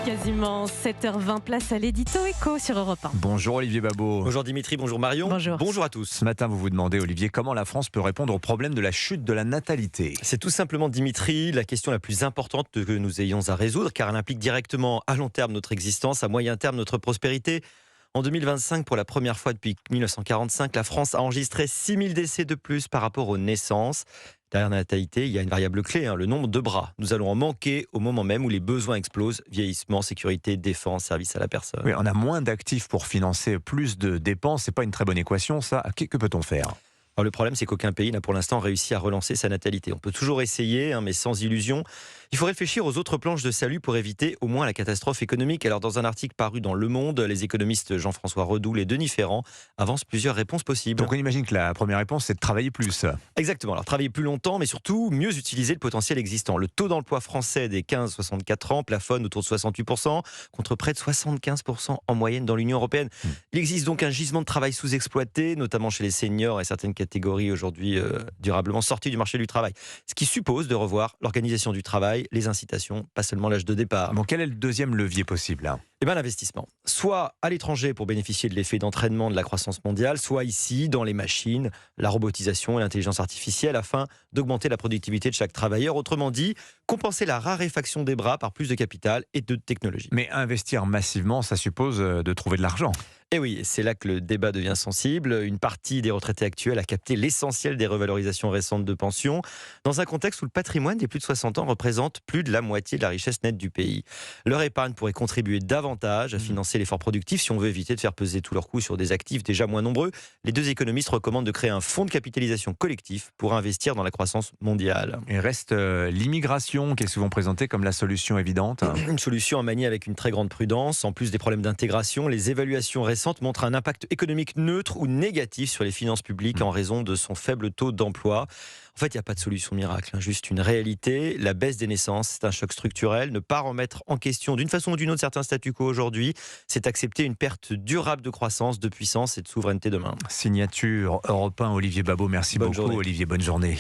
Quasiment 7h20, place à l'édito éco sur Europe 1. Bonjour Olivier Babot. Bonjour Dimitri, bonjour Marion. Bonjour. Bonjour à tous. Ce matin, vous vous demandez, Olivier, comment la France peut répondre au problème de la chute de la natalité. C'est tout simplement, Dimitri, la question la plus importante que nous ayons à résoudre, car elle implique directement à long terme notre existence, à moyen terme notre prospérité. En 2025, pour la première fois depuis 1945, la France a enregistré 6000 décès de plus par rapport aux naissances. Derrière la natalité, il y a une variable clé, le nombre de bras. Nous allons en manquer au moment même où les besoins explosent. Vieillissement, sécurité, défense, service à la personne. Oui, on a moins d'actifs pour financer plus de dépenses. C'est pas une très bonne équation, ça. Que peut-on faire ? Alors, le problème, c'est qu'aucun pays n'a pour l'instant réussi à relancer sa natalité. On peut toujours essayer, mais sans illusion. Il faut réfléchir aux autres planches de salut pour éviter au moins la catastrophe économique. Alors, dans un article paru dans Le Monde, les économistes Jean-François Redoul et Denis Ferrand avancent plusieurs réponses possibles. Donc on imagine que la première réponse, c'est de travailler plus. Exactement. Alors, travailler plus longtemps, mais surtout mieux utiliser le potentiel existant. Le taux d'emploi français des 15-64 ans plafonne autour de 68%, contre près de 75% en moyenne dans l'Union européenne. Il existe donc un gisement de travail sous-exploité, notamment chez les seniors et certaines catégories aujourd'hui durablement sorties du marché du travail. Ce qui suppose de revoir l'organisation du travail, les incitations, pas seulement l'âge de départ. Bon, quel est le deuxième levier possible là ? Eh bien, l'investissement. Soit à l'étranger pour bénéficier de l'effet d'entraînement de la croissance mondiale, soit ici, dans les machines, la robotisation et l'intelligence artificielle, afin d'augmenter la productivité de chaque travailleur. Autrement dit, compenser la raréfaction des bras par plus de capital et de technologie. Mais investir massivement, ça suppose de trouver de l'argent. Et oui, c'est là que le débat devient sensible. Une partie des retraités actuels a capté l'essentiel des revalorisations récentes de pensions, dans un contexte où le patrimoine des plus de 60 ans représente plus de la moitié de la richesse nette du pays. Leur épargne pourrait contribuer davantage à financer l'effort productif si on veut éviter de faire peser tous leurs coûts sur des actifs déjà moins nombreux. Les deux économistes recommandent de créer un fonds de capitalisation collectif pour investir dans la croissance mondiale. Il reste l'immigration, qui est souvent présentée comme la solution évidente. Une solution à manier avec une très grande prudence. En plus des problèmes d'intégration, les évaluations récentes montrent un impact économique neutre ou négatif sur les finances publiques en raison de son faible taux d'emploi. En fait, il n'y a pas de solution miracle, juste une réalité. La baisse des naissances, c'est un choc structurel. Ne pas remettre en question d'une façon ou d'une autre certains statu quo aujourd'hui, c'est accepter une perte durable de croissance, de puissance et de souveraineté demain. Signature Europe 1, Olivier Babot. Merci Bonne beaucoup, journée. Olivier. Bonne journée.